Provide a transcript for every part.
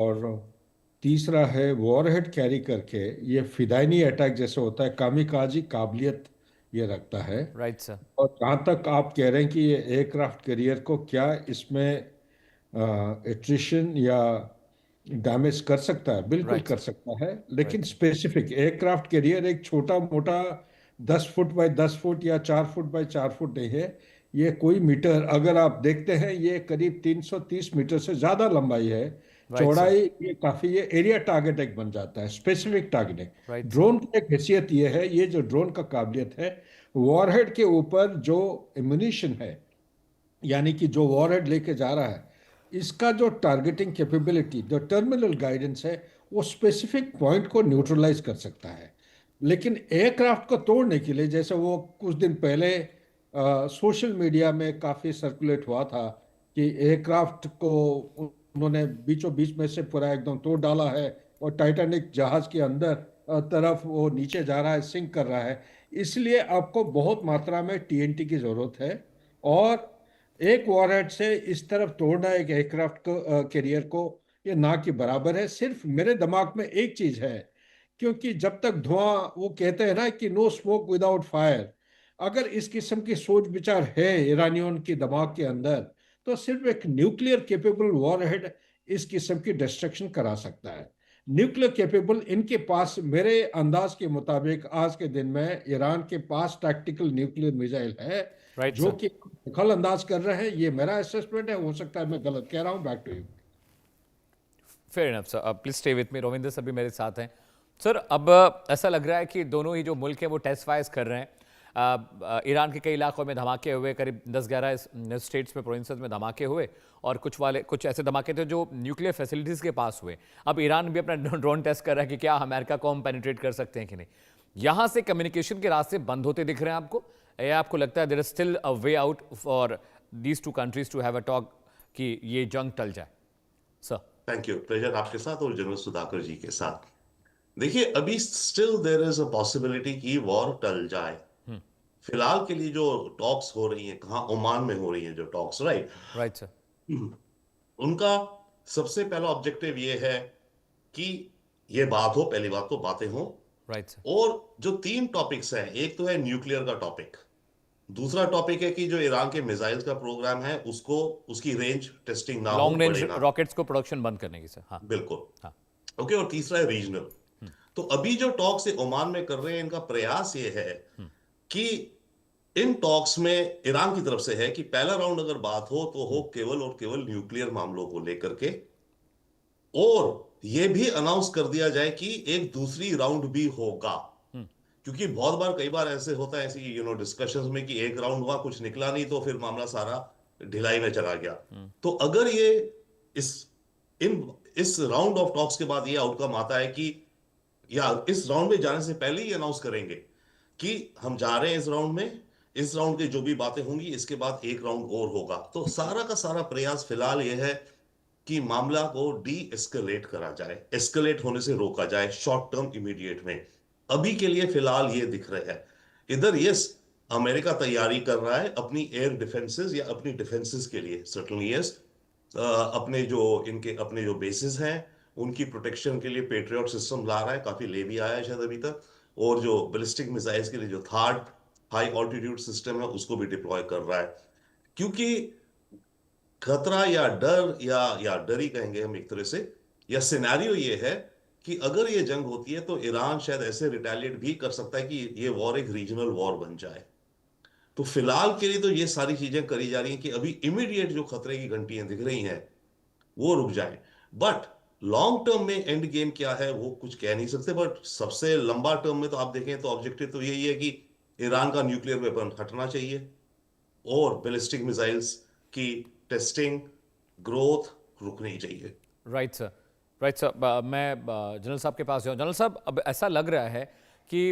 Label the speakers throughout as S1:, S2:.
S1: और तीसरा है वॉरहेड कैरी करके ये फिदाइनी अटैक जैसे होता है, कामिकाजी काबिलियत ये रखता है।
S2: Right sir.
S1: और जहाँ तक आप कह रहे हैं कि ये एयरक्राफ्ट कैरियर को क्या इसमें एट्रिशन या डैमेज कर सकता है, बिल्कुल
S2: राइट
S1: कर
S2: सर।
S1: सकता है। लेकिन
S2: right sir.
S1: Specific aircraft carrier एक छोटा मोटा 10 फुट बाय 10 फुट या 4 फुट बाय 4 फुट नहीं है। ये कोई मीटर अगर आप देखते हैं, ये करीब 330 मीटर से ज़्यादा लंबाई है,
S2: राइट सर।
S1: चौड़ाई ये काफ़ी, ये एरिया टारगेट एक बन जाता है, specific target.
S2: Right sir.
S1: Drone की एक हैसियत ये है, ये जो ड्रोन का काबिलियत है, वॉरहेड के ऊपर जो एम्यूनिशन है, यानी कि जो वॉरहेड लेके जा रहा है, इसका जो टारगेटिंग कैपेबिलिटी, जो टर्मिनल गाइडेंस है, वो स्पेसिफिक पॉइंट को न्यूट्रलाइज कर सकता है। लेकिन एयरक्राफ्ट को तोड़ने के लिए, जैसे वो कुछ दिन पहले सोशल मीडिया में काफ़ी सर्कुलेट हुआ था कि एयरक्राफ्ट को उन्होंने बीचों बीच में से पूरा एकदम तोड़ डाला है और टाइटैनिक जहाज के अंदर तरफ वो नीचे जा रहा है, सिंक कर रहा है। इसलिए आपको बहुत मात्रा में टीएनटी की जरूरत है। और एक वॉरहेड से इस तरफ तोड़ना एक एयरक्राफ्ट को कैरियर को, ये ना के बराबर है। सिर्फ मेरे दिमाग में एक चीज है, क्योंकि जब तक धुआं, वो कहते हैं ना कि नो स्मोक विदाउट फायर, अगर इस किस्म की सोच विचार है ईरानियों के दिमाग के अंदर, तो सिर्फ एक न्यूक्लियर केपेबल वॉरहेड इस किस्म की डिस्ट्रक्शन करा सकता है। न्यूक्लियर केपेबल इनके पास, मेरे अंदाज के मुताबिक आज के दिन में ईरान के पास टैक्टिकल न्यूक्लियर मिसाइल है,
S2: राइट
S1: जो
S2: सर।
S1: कि दखल अंदाज कर रहे हैं। ये मेरा असेसमेंट है, हो सकता है मैं गलत कह रहा हूं। Back to you.
S2: Fair enough sir, please stay with me. Ravinder sir भी मेरे साथ हैं। सर, अब ऐसा लग रहा है कि दोनों ही जो मुल्क हैं वो टेस्ट फायर्स कर रहे हैं। ईरान के कई इलाकों में धमाके हुए, करीब 10-11 स्टेट्स में, प्रोविंसेस में धमाके हुए, और कुछ ऐसे धमाके थे जो न्यूक्लियर फैसिलिटीज़ के पास हुए। अब ईरान भी अपना ड्रोन टेस्ट कर रहा है कि क्या अमेरिका को हम पेनिट्रेट कर सकते हैं कि नहीं। यहाँ से कम्युनिकेशन के रास्ते बंद होते दिख रहे हैं आपको, या आपको लगता है there is still a way out for these two countries to have a talk कि ये जंग टल जाए? सर।
S3: Thank you. प्लेजर आपके साथ और जनरल सुधाकर जी के साथ। देखिए, अभी still there is a possibility कि वॉर टल जाए। फिलहाल के लिए जो टॉक्स हो रही हैं, कहाँ, ओमान में हो रही हैं जो टॉक्स, राइट।
S2: Right sir.
S3: उनका सबसे पहला ऑब्जेक्टिव ये है कि ये बात हो, पहली बात तो बातें हो।
S2: Right sir.
S3: और जो तीन टॉपिक्स हैं, एक तो है न्यूक्लियर का टॉपिक, दूसरा टॉपिक है कि जो ईरान के मिसाइल्स का प्रोग्राम है उसको, उसकी रेंज टेस्टिंग ना हो,
S2: लॉन्ग रेंज
S3: बढ़े ना।
S2: रॉकेट्स को प्रोडक्शन बंद करने की सर, हाँ।
S3: बिल्कुल।
S2: हाँ।
S3: ओके, और तीसरा है रीजनल। तो अभी जो टॉक्स ओमान में कर रहे हैं, इनका प्रयास ये है कि इन टॉक्स में ईरान की तरफ से है कि पहला राउंड अगर बात हो तो हो केवल और केवल न्यूक्लियर मामलों को लेकर के, और यह भी अनाउंस कर दिया जाए कि एक दूसरी राउंड भी होगा। क्योंकि बहुत बार, कई बार ऐसे होता है, ऐसी डिस्कशंस में कि एक राउंड हुआ, कुछ निकला नहीं, तो फिर मामला सारा ढिलाई में चला गया। तो अगर ये इस इन इस राउंड ऑफ टॉक्स के बाद ये आउटकम आता है कि, या इस राउंड में जाने से पहले ही अनाउंस करेंगे कि हम जा रहे हैं इस राउंड में, इस राउंड की जो भी बातें होंगी इसके बाद एक राउंड और होगा, तो सारा का सारा प्रयास फिलहाल यह है कि मामला को डी एस्केलेट करा जाए, एस्केलेट होने से रोका जाए शॉर्ट टर्म इमीडिएट में। अभी के लिए फिलहाल ये दिख रहा है। इधर यस, अमेरिका तैयारी कर रहा है अपनी एयर डिफेंसेस या अपनी डिफेंसेस के लिए, सर्टनली यस। अपने जो इनके अपने जो बेसिस हैं उनकी प्रोटेक्शन के लिए पेट्रियट सिस्टम ला रहा है, काफी ले भी आया है शायद अभी तक। और जो बैलिस्टिक मिसाइल्स के लिए जो थर्ड हाई ऑल्टीट्यूड सिस्टम है उसको भी डिप्लॉय कर रहा है। क्योंकि खतरा या डर, या डर ही कहेंगे हम एक तरह से, या सिनेरियो ये है कि अगर ये जंग होती है तो ईरान शायद ऐसे रिटेलिएट भी कर सकता है कि ये वॉर एक रीजनल वॉर बन जाए। तो फिलहाल के लिए तो ये सारी चीजें करी जा रही हैं कि अभी इमीडिएट जो खतरे की घंटियां दिख रही हैं वो रुक जाए। बट लॉन्ग टर्म में एंड गेम क्या है वो कुछ कह नहीं सकते। बट सबसे लंबा टर्म में तो आप देखें तो ऑब्जेक्टिव तो यही है कि ईरान का न्यूक्लियर वेपन हटना चाहिए, और बैलिस्टिक मिसाइल्स की टेस्टिंग, ग्रोथ रुकनी चाहिए।
S2: Right sir. Right sir. मैं जनरल साहब के पास जाऊँ। जनरल साहब, अब ऐसा लग रहा है कि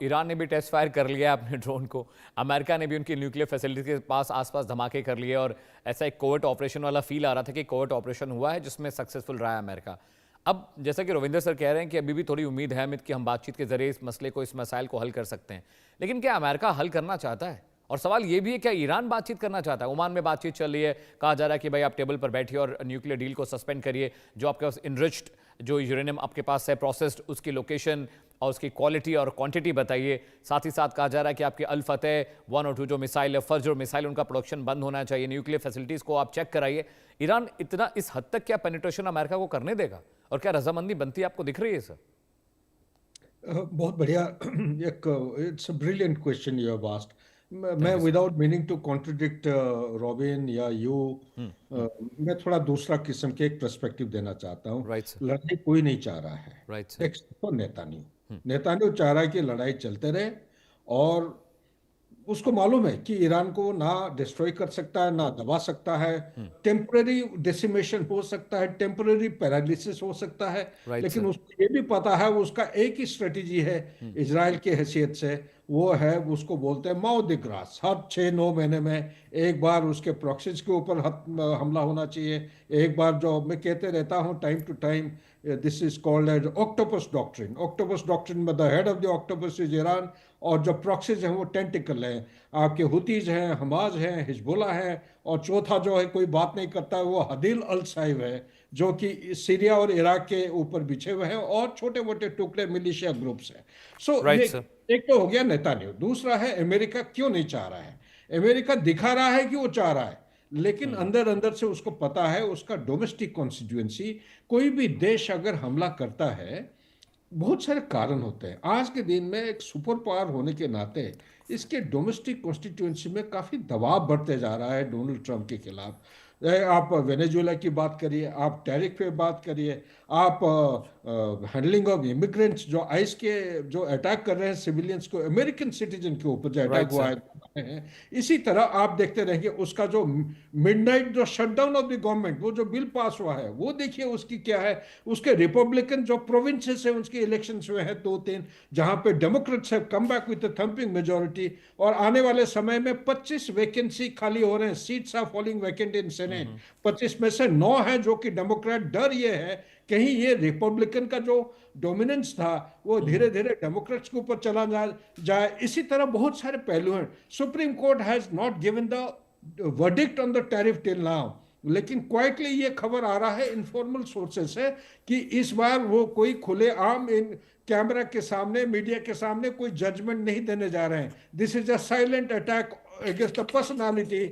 S2: ईरान ने भी टेस्ट फायर कर लिया अपने ड्रोन को, अमेरिका ने भी उनकी न्यूक्लियर फैसिलिटी के पास आसपास धमाके कर लिए, और ऐसा एक कोवर्ट ऑपरेशन वाला फील आ रहा था कि कोवर्ट ऑपरेशन हुआ है जिसमें सक्सेसफुल रहा है अमेरिका। अब जैसा कि रविंदर सर कह रहे हैं कि अभी भी थोड़ी उम्मीद है अमित कि हम बातचीत के जरिए इस मसले को, इस मसाइल को हल कर सकते हैं, लेकिन क्या अमेरिका हल करना चाहता है? और सवाल ये भी है, क्या ईरान बातचीत करना चाहता है? ओमान में बातचीत चल रही है, कहा जा रहा है कि भाई आप टेबल पर बैठिए और न्यूक्लियर डील को सस्पेंड करिए। जो आपके पास इनरिच्ड जो यूरेनियम आपके पास है प्रोसेस्ड, उसकी लोकेशन और उसकी क्वालिटी और क्वांटिटी बताइए। साथ ही साथ कहा जा रहा है कि आपके अल फतेह 1 और 2 जो मिसाइल है, फर्ज जो मिसाइल, उनका प्रोडक्शन बंद होना चाहिए। न्यूक्लियर फैसिलिटीज को आप चेक कराइए। ईरान इतना इस हद तक क्या पेनिट्रेशन अमेरिका को करने देगा, और क्या रजामंदी बनती आपको दिख रही है सर?
S1: बहुत बढ़िया। एक it's a brilliant question you have asked. मैं without meaning to contradict Robin या यू, मैं थोड़ा दूसरा किस्म के एक पर्सपेक्टिव देना चाहता हूँ।
S2: Right sir.
S1: लड़ाई कोई नहीं चाह रहा है,
S2: right sir.
S1: Except for Netanyahu. Netanyahu चाह रहा है कि लड़ाई चलते रहे, और उसको मालूम है कि ईरान को ना डिस्ट्रॉय कर सकता है, ना दबा सकता है। टेम्पररी डिसिमेशन हो सकता है, टेम्पररी पैरालिसिस हो सकता है,
S2: राइट
S1: लेकिन
S2: सर।
S1: उसको ये भी पता है उसका एक ही स्ट्रेटेजी है इजराइल की हैसियत से। वो है, उसको बोलते हैं माओ द ग्रास। हर 6-9 महीने में एक बार उसके प्रॉक्सीज के ऊपर हमला होना चाहिए। एक बार, जो मैं कहते रहता हूँ time to time, this is called as octopus doctrine. Octopus doctrine में the head of the octopus is Iran, और जो प्रॉक्सीज हैं वो टेंटिकल हैं। आपके हुतीज हैं, हमाज हैं, हिजबुल्ला हैं, और चौथा जो है कोई बात नहीं करता है, वो हदील अल साइब है, जो कि सीरिया और इराक के ऊपर बिछे हुए हैं, और छोटे मोटे टुकड़े मिलिशिया ग्रुप्स हैं। सो
S2: राइट
S1: ये
S2: सर।
S1: एक तो हो गया नेतान्याहू। दूसरा है अमेरिका क्यों नहीं चाह रहा है। अमेरिका दिखा रहा है कि वो चाह रहा है, लेकिन अंदर अंदर से उसको पता है उसका डोमेस्टिक कॉन्स्टिट्यूएंसी। कोई भी देश अगर हमला करता है, बहुत सारे कारण होते हैं। आज के दिन में एक सुपर पावर होने के नाते इसके डोमेस्टिक कॉन्स्टिट्यूएंसी में काफी दबाव बढ़ते जा रहा है डोनाल्ड ट्रंप के खिलाफ। आप वेनेजुएला की बात करिए, आप टैरिफ पे बात करिए, आप हैंडलिंग ऑफ इमिग्रेंट्स, जो आइस के जो अटैक कर रहे हैं सिविलियंस को, अमेरिकन सिटीजन के ऊपर जो अटैक
S2: राइट
S1: हुआ
S2: सर।
S1: है। इसी तरह आप देखते रहेंगे उसका जो मिडनाइट जो शटडाउन ऑफ द गवर्नमेंट, वो जो बिल पास हुआ है, वो देखिए उसकी क्या है। उसके रिपब्लिकन जो प्रोविंसेस है उसके इलेक्शन हुए हैं 2-3, जहां पे Democrats have come back with thumping majority, और आने वाले समय में 25 वैकेंसी खाली हो रहे हैं। Seats are falling vacant in Senate. 25 में से 9 है जो कि डेमोक्रेट। डर ये है कहीं ये रिपब्लिकन का जो डोमिनेंस था वो धीरे धीरे डेमोक्रेट्स के ऊपर चला जाए। इसी तरह बहुत सारे पहलू हैं। Supreme court has not given the verdict on the tariff till now, लेकिन क्वाइटली ये खबर आ रहा है इनफॉर्मल सोर्सेस से कि इस बार वो कोई खुले आम इन कैमरा के सामने, मीडिया के सामने कोई जजमेंट नहीं देने जा रहे हैं। This is a silent attack against the personality,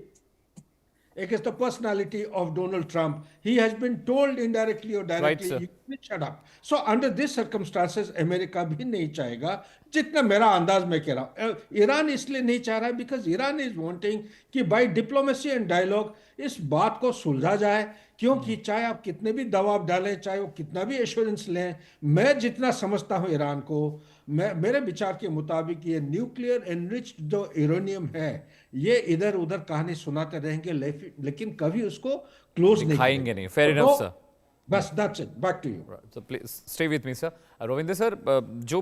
S1: against the personality of Donald Trump. He has been told indirectly or
S2: right
S1: directly,
S2: sir.
S1: you need to shut up. So under these circumstances, America भी नहीं चाहेगा, जितना मेरा अंदाज मैं कह रहा हूँ। ईरान इसलिए नहीं चाह रहा है बिकॉज ईरान इज वांटिंग कि बाय डिप्लोमेसी एंड डायलॉग इस बात को सुलझा जाए। क्योंकि चाहे आप कितने भी दबाव डालें, चाहे वो कितना भी एश्योरेंस लें, मैं जितना समझता हूँ ईरान को, मेरे विचार के मुताबिक ये न्यूक्लियर एनरिच्ड जो यूरेनियम है, ये इधर उधर कहानी सुनाते रहेंगे, लेकिन कभी उसको क्लोज नहीं
S2: दिखाएंगे
S1: करेंगे।
S2: नहीं। Fair enough sir.
S1: बस that's it, back to you.
S2: So please stay with me, sir. Ravindra sir, जो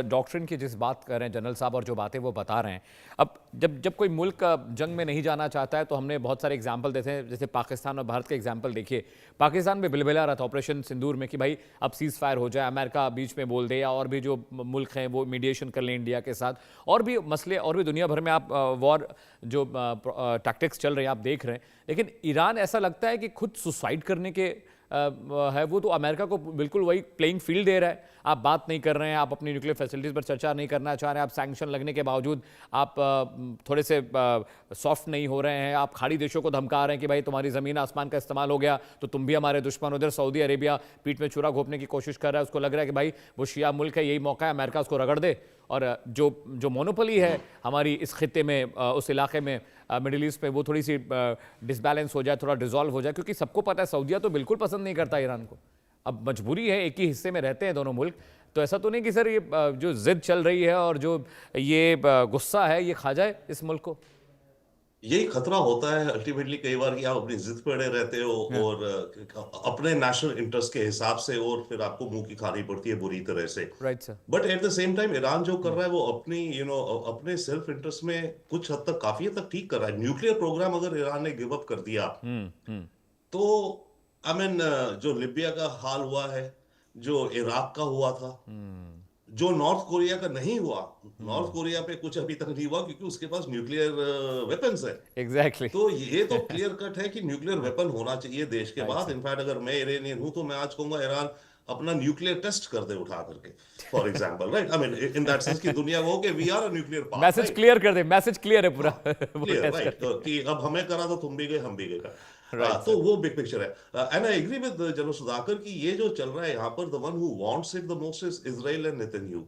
S2: डॉक्ट्रिन की जिस बात कर रहे हैं जनरल साहब और जो बातें वो बता रहे हैं, अब जब कोई मुल्क जंग में नहीं जाना चाहता है तो हमने बहुत सारे एग्जाम्पल देते हैं, जैसे पाकिस्तान और भारत के एग्जाम्पल देखिए। पाकिस्तान में बिलबिला रहा था ऑपरेशन सिंदूर में कि भाई अब सीज फायर हो जाए, अमेरिका बीच में बोल दे, या और भी जो मुल्क हैं वो मीडिएशन कर लें इंडिया के साथ, और भी मसले और भी दुनिया भर में आप वॉर जो टैक्टिक्स चल रहे हैं आप देख रहे हैं। लेकिन ईरान ऐसा लगता है कि खुद सुसाइड करने के है वो, तो अमेरिका को बिल्कुल वही प्लेइंग फील्ड दे रहा है। आप बात नहीं कर रहे हैं, आप अपनी न्यूक्लियर फैसिलिटीज़ पर चर्चा नहीं करना चाह रहे हैं, आप सैंक्शन लगने के बावजूद आप थोड़े से सॉफ्ट नहीं हो रहे हैं, आप खाड़ी देशों को धमका रहे हैं कि भाई तुम्हारी ज़मीन आसमान का इस्तेमाल हो गया तो तुम भी हमारे दुश्मन। उधर सऊदी अरेबिया पीठ में छुरा घोंपने की कोशिश कर रहा है, उसको लग रहा है कि भाई वो शिया मुल्क है, यही मौका है अमेरिका उसको रगड़ दे, और जो मोनोपोली है हमारी इस खित्ते में, उस इलाके में, मिडिल ईस्ट में, वो थोड़ी सी डिसबैलेंस हो जाए, थोड़ा डिसॉल्व हो जाए। क्योंकि सबको पता है सऊदिया तो बिल्कुल पसंद नहीं करता ईरान को। अब मजबूरी है, एक ही हिस्से में रहते हैं दोनों मुल्क, तो ऐसा तो नहीं कि सर ये जो जिद चल रही है और जो ये गुस्सा है ये खा जाए इस मुल्क को।
S3: यही खतरा होता है अल्टीमेटली कई बार कि आप अपनी जिद पे अड़े रहते हो और अपने नेशनल इंटरेस्ट के हिसाब से, और फिर आपको मुंह की खानी पड़ती है बुरी तरह से।
S2: Right sir.
S3: But at the same time Iran जो कर रहा है वो अपनी अपने सेल्फ इंटरेस्ट में कुछ हद तक, काफी हद तक ठीक कर रहा है। न्यूक्लियर प्रोग्राम अगर ईरान ने गिव अप कर दिया तो आई मीन जो लिबिया का हाल हुआ है, जो इराक का हुआ था, जो नॉर्थ कोरिया का नहीं हुआ, नॉर्थ कोरिया पे कुछ अभी तक नहीं हुआ क्योंकि उसके पास न्यूक्लियर वेपन्स है।
S2: एग्जैक्टली।
S3: तो ये तो क्लियर कट है कि न्यूक्लियर वेपन होना चाहिए देश के
S2: राइट
S3: पास।
S2: सर।
S3: इनफैक्ट अगर मैं इरानियन हूं तो मैं आज कहूंगा ईरान अपना न्यूक्लियर टेस्ट कर दे उठा करके, for example, right. I mean in that sense कि दुनिया वो कि we are a nuclear power,
S2: message
S3: right.
S2: Clear कर दे, मैसेज क्लियर है पूरा।
S3: हाँ,
S2: वो
S3: क्लियर,
S2: टेस्ट
S3: राइट,
S2: करके।
S3: कि अब हमें करा तो तुम भी गए, हम भी गए।
S2: राइट
S3: तो
S2: सर।
S3: वो बिग पिक्चर है। And I agree with general Sudhakar कि ये जो चल रहा है यहाँ पर, the one who wants it the most is Israel and Netanyahu.